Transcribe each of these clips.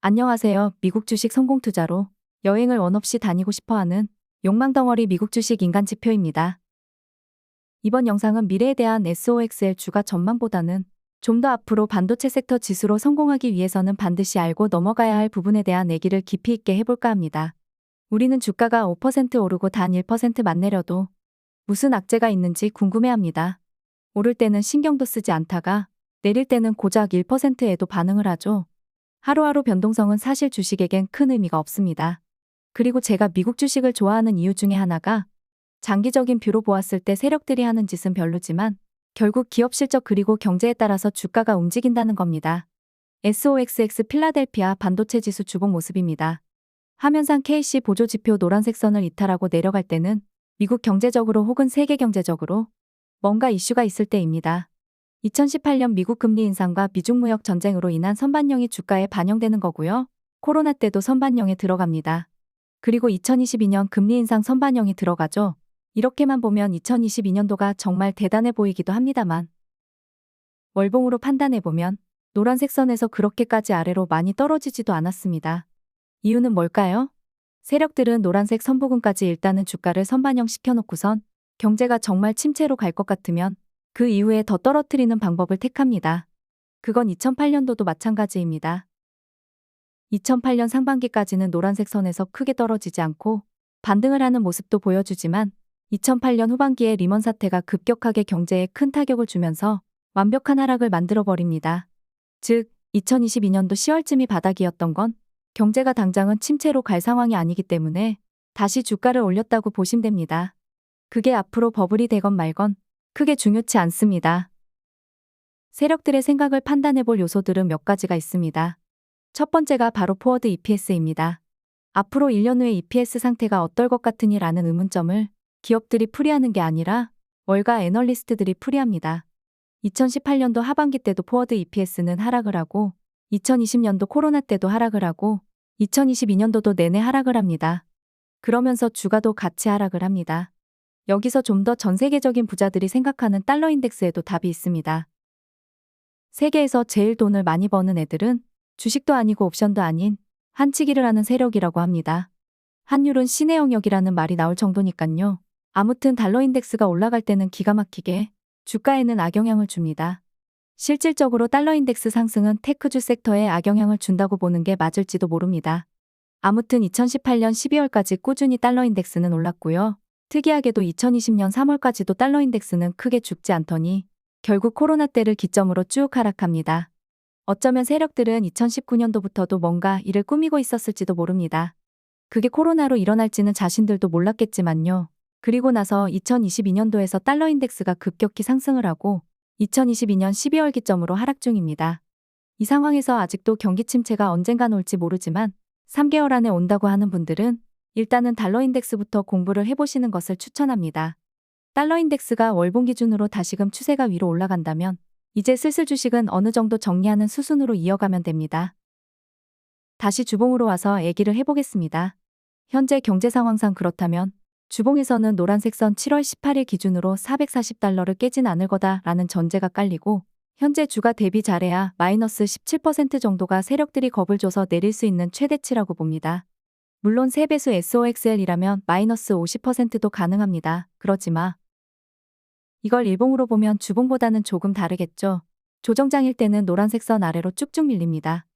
안녕하세요. 미국 주식 성공 투자로 여행을 원 없이 다니고 싶어하는 욕망덩어리 미국 주식 인간 지표입니다. 이번 영상은 미래에 대한 SOXL 주가 전망보다는 좀 더 앞으로 반도체 섹터 지수로 성공하기 위해서는 반드시 알고 넘어가야 할 부분에 대한 얘기를 깊이 있게 해볼까 합니다. 우리는 주가가 5% 오르고 단 1%만 내려도 무슨 악재가 있는지 궁금해합니다. 오를 때는 신경도 쓰지 않다가 내릴 때는 고작 1%에도 반응을 하죠. 하루하루 변동성은 사실 주식에겐 큰 의미가 없습니다. 그리고 제가 미국 주식을 좋아하는 이유 중에 하나가 장기적인 뷰로 보았을 때 세력들이 하는 짓은 별로지만 결국 기업 실적 그리고 경제에 따라서 주가가 움직인다는 겁니다. SOXX 필라델피아 반도체 지수 주봉 모습입니다. 화면상 KC 보조 지표 노란색 선을 이탈하고 내려갈 때는 미국 경제적으로 혹은 세계 경제적으로 뭔가 이슈가 있을 때입니다. 2018년 미국 금리 인상과 미중 무역 전쟁으로 인한 선반영이 주가에 반영되는 거고요. 코로나 때도 선반영에 들어갑니다. 그리고 2022년 금리 인상 선반영이 들어가죠. 이렇게만 보면 2022년도가 정말 대단해 보이기도 합니다만 월봉으로 판단해보면 노란색 선에서 그렇게까지 아래로 많이 떨어지지도 않았습니다. 이유는 뭘까요? 세력들은 노란색 선 부근까지 일단은 주가를 선반영 시켜놓고선 경제가 정말 침체로 갈 것 같으면 그 이후에 더 떨어뜨리는 방법을 택합니다. 그건 2008년도도 마찬가지입니다. 2008년 상반기까지는 노란색 선에서 크게 떨어지지 않고 반등을 하는 모습도 보여주지만 2008년 후반기에 리먼 사태가 급격하게 경제에 큰 타격을 주면서 완벽한 하락을 만들어버립니다. 즉, 2022년도 10월쯤이 바닥이었던 건 경제가 당장은 침체로 갈 상황이 아니기 때문에 다시 주가를 올렸다고 보시면 됩니다. 그게 앞으로 버블이 되건 말건 크게 중요치 않습니다. 세력들의 생각을 판단해볼 요소들은 몇 가지가 있습니다. 첫 번째가 바로 포워드 EPS입니다. 앞으로 1년 후에 EPS 상태가 어떨 것 같으니라는 의문점을 기업들이 풀이하는 게 아니라 월가 애널리스트들이 풀이합니다. 2018년도 하반기 때도 포워드 EPS는 하락을 하고 2020년도 코로나 때도 하락을 하고 2022년도도 내내 하락을 합니다. 그러면서 주가도 같이 하락을 합니다. 여기서 좀 더 전 세계적인 부자들이 생각하는 달러 인덱스에도 답이 있습니다. 세계에서 제일 돈을 많이 버는 애들은 주식도 아니고 옵션도 아닌 한치기를 하는 세력이라고 합니다. 환율은 신의 영역이라는 말이 나올 정도니깐요. 아무튼 달러 인덱스가 올라갈 때는 기가 막히게 주가에는 악영향을 줍니다. 실질적으로 달러 인덱스 상승은 테크주 섹터에 악영향을 준다고 보는 게 맞을지도 모릅니다. 아무튼 2018년 12월까지 꾸준히 달러 인덱스는 올랐고요. 특이하게도 2020년 3월까지도 달러 인덱스는 크게 죽지 않더니 결국 코로나 때를 기점으로 쭉 하락합니다. 어쩌면 세력들은 2019년도부터도 뭔가 일을 꾸미고 있었을지도 모릅니다. 그게 코로나로 일어날지는 자신들도 몰랐겠지만요. 그리고 나서 2022년도에서 달러 인덱스가 급격히 상승을 하고 2022년 12월 기점으로 하락 중입니다. 이 상황에서 아직도 경기 침체가 언젠간 올지 모르지만 3개월 안에 온다고 하는 분들은 일단은 달러 인덱스부터 공부를 해보시는 것을 추천합니다. 달러 인덱스가 월봉 기준으로 다시금 추세가 위로 올라간다면 이제 슬슬 주식은 어느 정도 정리하는 수순으로 이어가면 됩니다. 다시 주봉으로 와서 얘기를 해보겠습니다. 현재 경제 상황상 그렇다면 주봉에서는 노란색 선 7월 18일 기준으로 440달러를 깨진 않을 거다라는 전제가 깔리고 현재 주가 대비 잘해야 마이너스 17% 정도가 세력들이 겁을 줘서 내릴 수 있는 최대치라고 봅니다. 물론 3배수 SOXL이라면 마이너스 50%도 가능합니다. 그러지 마. 이걸 일봉으로 보면 주봉보다는 조금 다르겠죠. 조정장일 때는 노란색 선 아래로 쭉쭉 밀립니다.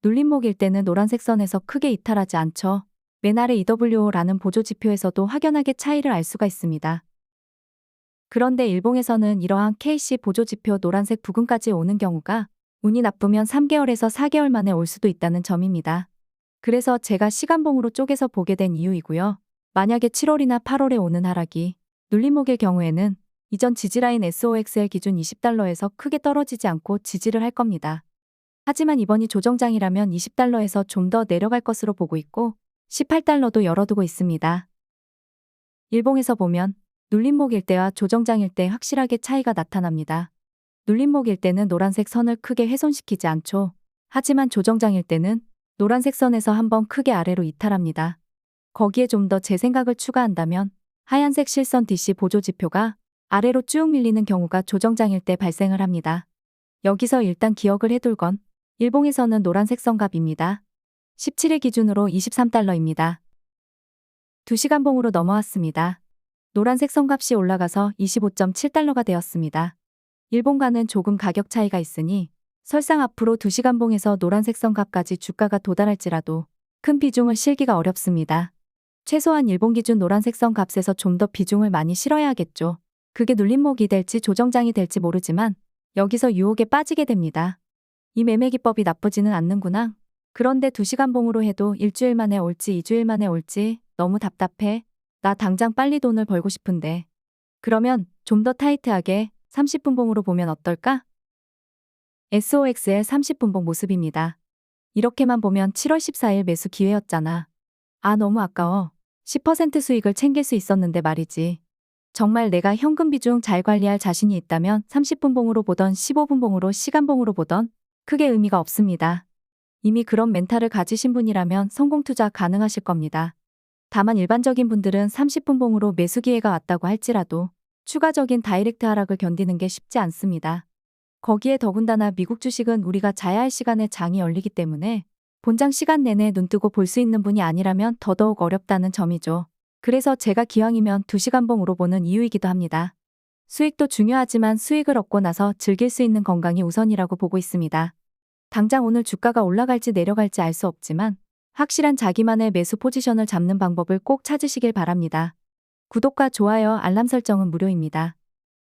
눌림목일 때는 노란색 선에서 크게 이탈하지 않죠. 맨 아래 EWO라는 보조 지표에서도 확연하게 차이를 알 수가 있습니다. 그런데 일봉에서는 이러한 KC 보조 지표 노란색 부근까지 오는 경우가 운이 나쁘면 3개월에서 4개월 만에 올 수도 있다는 점입니다. 그래서 제가 시간봉으로 쪼개서 보게 된 이유이고요. 만약에 7월이나 8월에 오는 하락이 눌림목일 경우에는 이전 지지라인 SOXL 기준 20달러에서 크게 떨어지지 않고 지지를 할 겁니다. 하지만 이번이 조정장이라면 20달러에서 좀 더 내려갈 것으로 보고 있고 18달러도 열어두고 있습니다. 일봉에서 보면 눌림목일 때와 조정장일 때 확실하게 차이가 나타납니다. 눌림목일 때는 노란색 선을 크게 훼손시키지 않죠. 하지만 조정장일 때는 노란색 선에서 한번 크게 아래로 이탈합니다. 거기에 좀 더 제 생각을 추가한다면 하얀색 실선 DC 보조 지표가 아래로 쭉 밀리는 경우가 조정장일 때 발생을 합니다. 여기서 일단 기억을 해둘 건 일봉에서는 노란색 선갑입니다. 17일 기준으로 23달러입니다. 2시간 봉으로 넘어왔습니다. 노란색 선값이 올라가서 25.7달러가 되었습니다. 일본과는 조금 가격 차이가 있으니 설상 앞으로 2시간 봉에서 노란색 선값까지 주가가 도달할지라도 큰 비중을 실기가 어렵습니다. 최소한 일본 기준 노란색 선값에서 좀 더 비중을 많이 실어야겠죠. 그게 눌림목이 될지 조정장이 될지 모르지만 여기서 유혹에 빠지게 됩니다. 이 매매 기법이 나쁘지는 않는구나. 그런데 2시간 봉으로 해도 일주일 만에 올지 2주일 만에 올지 너무 답답해. 나 당장 빨리 돈을 벌고 싶은데. 그러면 좀 더 타이트하게 30분 봉으로 보면 어떨까? SOXL 30분 봉 모습입니다. 이렇게만 보면 7월 14일 매수 기회였잖아. 아, 너무 아까워. 10% 수익을 챙길 수 있었는데 말이지. 정말 내가 현금 비중 잘 관리할 자신이 있다면 30분 봉으로 보던 15분 봉으로 시간 봉으로 보던 크게 의미가 없습니다. 이미 그런 멘탈을 가지신 분이라면 성공 투자 가능하실 겁니다. 다만 일반적인 분들은 30분 봉으로 매수 기회가 왔다고 할지라도 추가적인 다이렉트 하락을 견디는 게 쉽지 않습니다. 거기에 더군다나 미국 주식은 우리가 자야 할 시간에 장이 열리기 때문에 본장 시간 내내 눈뜨고 볼 수 있는 분이 아니라면 더더욱 어렵다는 점이죠. 그래서 제가 기왕이면 2시간 봉으로 보는 이유이기도 합니다. 수익도 중요하지만 수익을 얻고 나서 즐길 수 있는 건강이 우선이라고 보고 있습니다. 당장 오늘 주가가 올라갈지 내려갈지 알 수 없지만 확실한 자기만의 매수 포지션을 잡는 방법을 꼭 찾으시길 바랍니다. 구독과 좋아요, 알람 설정은 무료입니다.